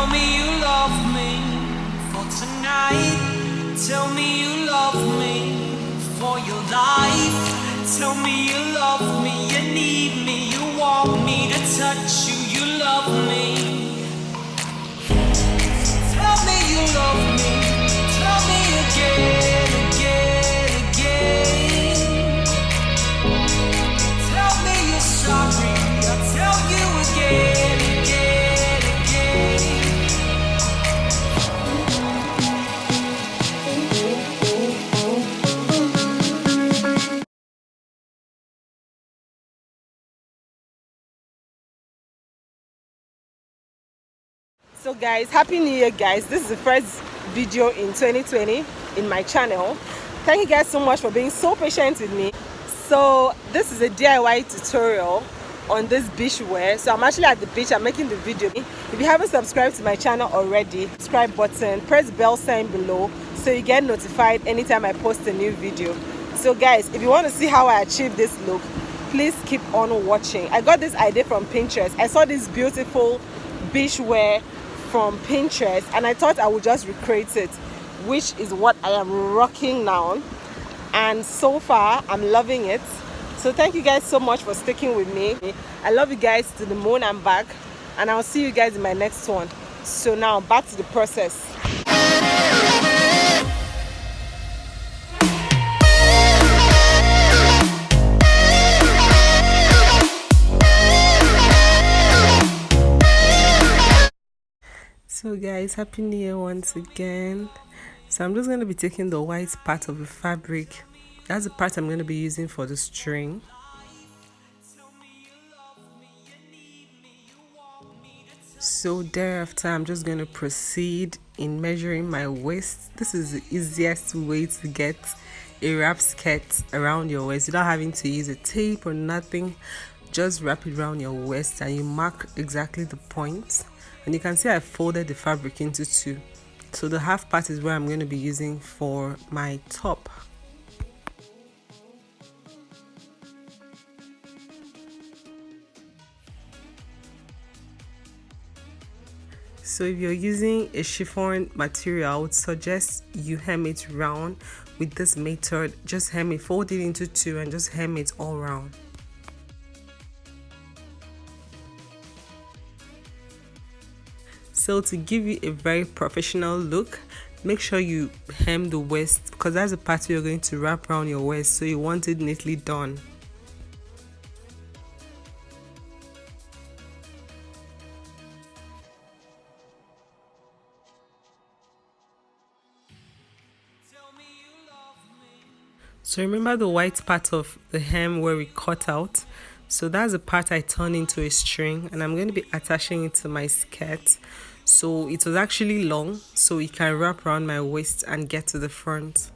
Tell me you love me for tonight. Tell me you love me for your life. Tell me you love me, you need me, you want me to touch you, you love me. Tell me you love me, tell me again, again, again. Tell me you're sorry, I'll tell you again, again, again. So guys, happy new year guys. This is the first video in 2020 in my channel. Thank you guys so much for being so patient with me. So this is a DIY tutorial on this beach wear. So I'm actually at the beach, I'm making the video. If you haven't subscribed to my channel already, subscribe button, press bell sign below so you get notified anytime I post a new video. So guys, if you want to see how I achieve this look, please keep on watching. I got this idea from Pinterest. I saw this beautiful beach wear from Pinterest and I thought I would just recreate it, which is what I am rocking now, and so far I'm loving it. So thank you guys so much for sticking with me. I love you guys to the moon and back, and I'll see you guys in my next one. So now back to the process. So guys, happy new year once again. So I'm just going to be taking the white part of the fabric. That's the part I'm going to be using for the string. So thereafter I'm just going to proceed in measuring my waist. This is the easiest way to get a wrap skirt around your waist without having to use a tape or nothing. Just wrap it around your waist and you mark exactly the points. And you can see I folded the fabric into two. So the half part is where I'm going to be using for my top. So if you're using a chiffon material, I would suggest you hem it round with this method. Just hem it, fold it into two and just hem it all round. So to give you a very professional look, make sure you hem the waist because that's the part you're going to wrap around your waist, so you want it neatly done. So remember the white part of the hem where we cut out? So that's the part I turned into a string, and I'm going to be attaching it to my skirt. So it was actually long, so it can wrap around my waist and get to the front.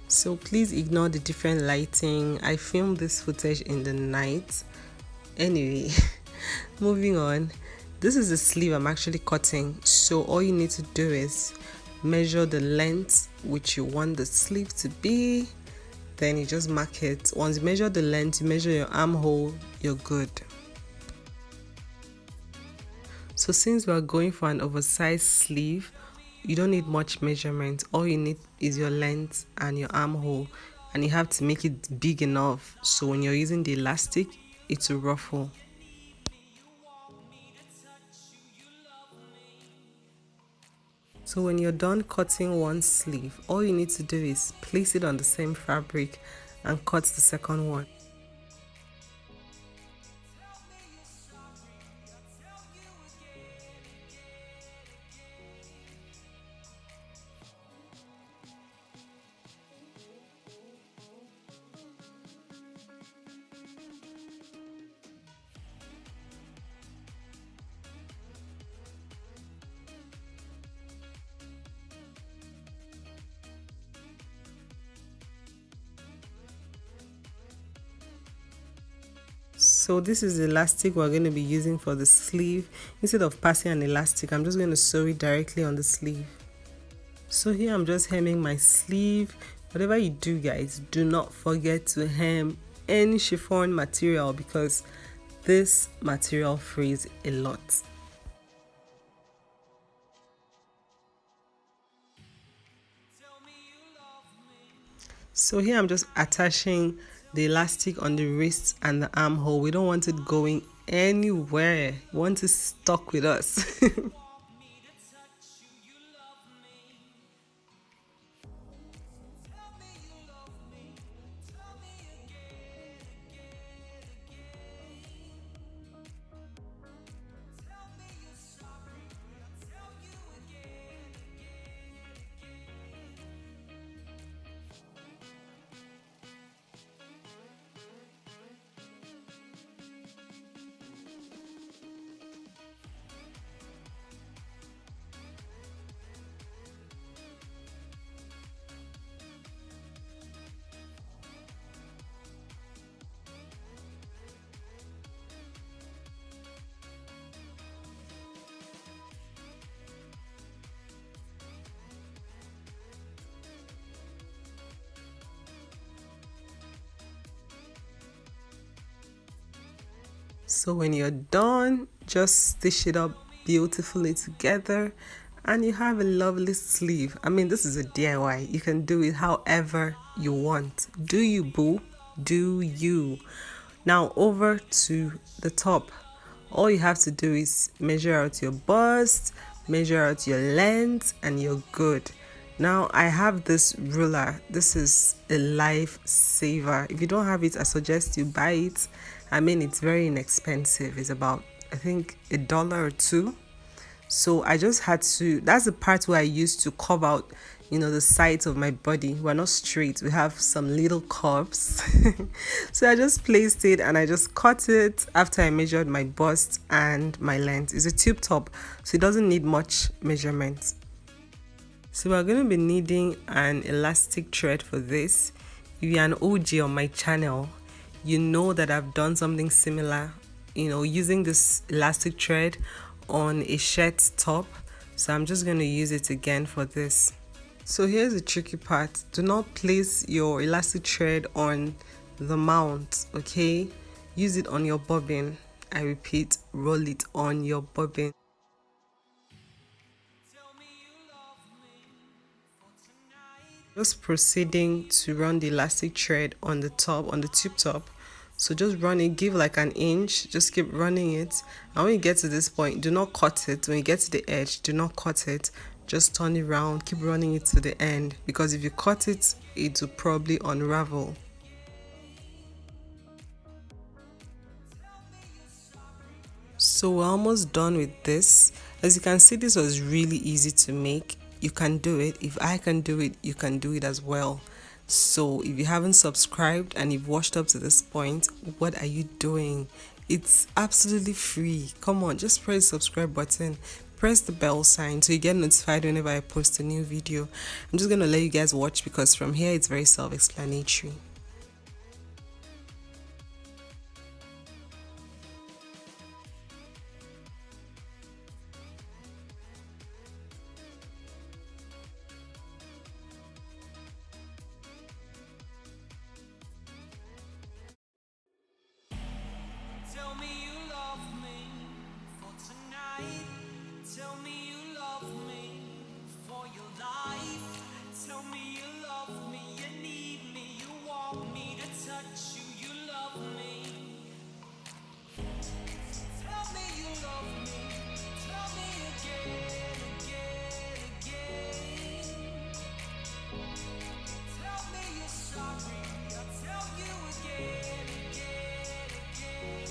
So please ignore the different lighting. I filmed this footage in the night. Anyway, moving on. This is the sleeve I'm actually cutting. So all you need to do is measure the length which you want the sleeve to be. Then you just mark it. Once you measure the length, you measure your armhole, you're good. So since we are going for an oversized sleeve, you don't need much measurement. All you need is your length and your armhole, and you have to make it big enough so when you're using the elastic it will ruffle. So when you're done cutting one sleeve, all you need to do is place it on the same fabric and cut the second one. So this is the elastic we're going to be using for the sleeve. Instead of passing an elastic, I'm just going to sew it directly on the sleeve. So here I'm just hemming my sleeve. Whatever you do, guys, do not forget to hem any chiffon material because this material frays a lot. So here I'm just attaching the elastic on the wrist and the armhole. We don't want it going anywhere. We want it stuck with us. So when you're done, just stitch it up beautifully together and you have a lovely sleeve. I mean, this is a DIY. You can do it however you want. Do you, boo? Do you? Now over to the top. All you have to do is measure out your bust, measure out your length, and you're good. Now I have this ruler. This is a lifesaver. If you don't have it, I suggest you buy it. I mean, it's very inexpensive. It's about, I think, $1 or $2. So I just had to, that's the part where I used to carve out, you know, the sides of my body. We're not straight, we have some little curves. So I just placed it and I just cut it after I measured my bust and my length. It's a tube top, so it doesn't need much measurement. So we're going to be needing an elastic thread for this. If you're an OG on my channel, you know that I've done something similar, you know, using this elastic thread on a shirt top. So I'm just going to use it again for this. So here's the tricky part. Do not place your elastic thread on the mount, okay? Use it on your bobbin. I repeat, roll it on your bobbin. Just proceeding to run the elastic thread on the top, on the tube top. So just run it, give like an inch, just keep running it. And when you get to this point, do not cut it. When you get to the edge, do not cut it. Just turn it around, keep running it to the end, because if you cut it, it will probably unravel. So we're almost done with this. As you can see, this was really easy to make. You can do it. If I can do it, you can do it as well. So if you haven't subscribed and you've watched up to this point, what are you doing? It's absolutely free. Come on, just press the subscribe button, press the bell sign so you get notified whenever I post a new video. I'm just gonna let you guys watch because from here it's very self-explanatory. Tell me you love me for tonight. Tell me you love me for your life. Tell me you love me, you need me, you want me to touch you, you love me. Tell me you love me, tell me again, again, again. Tell me you're sorry, I'll tell you again, again, again.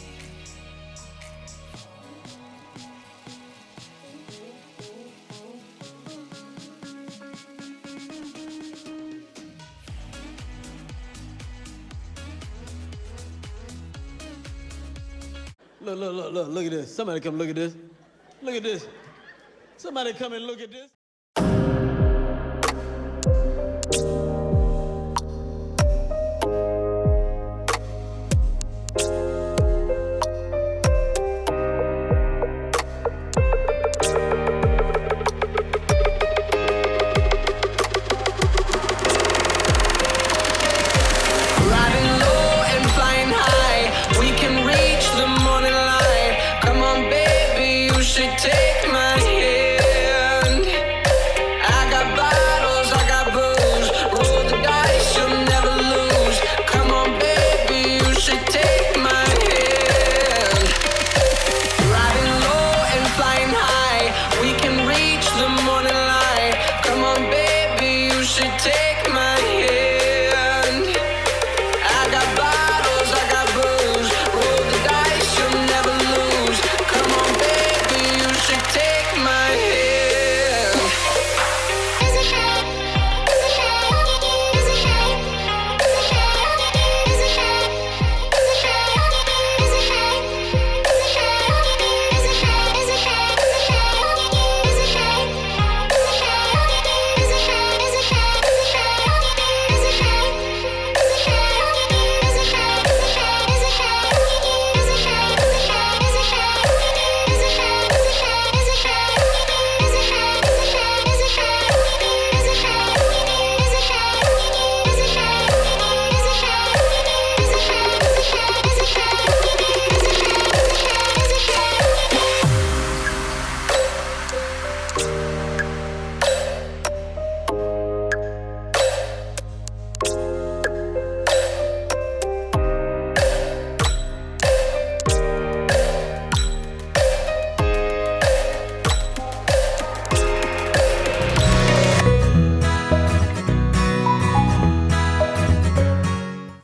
Look at this. Somebody come look at this. Look at this. Somebody come and look at this.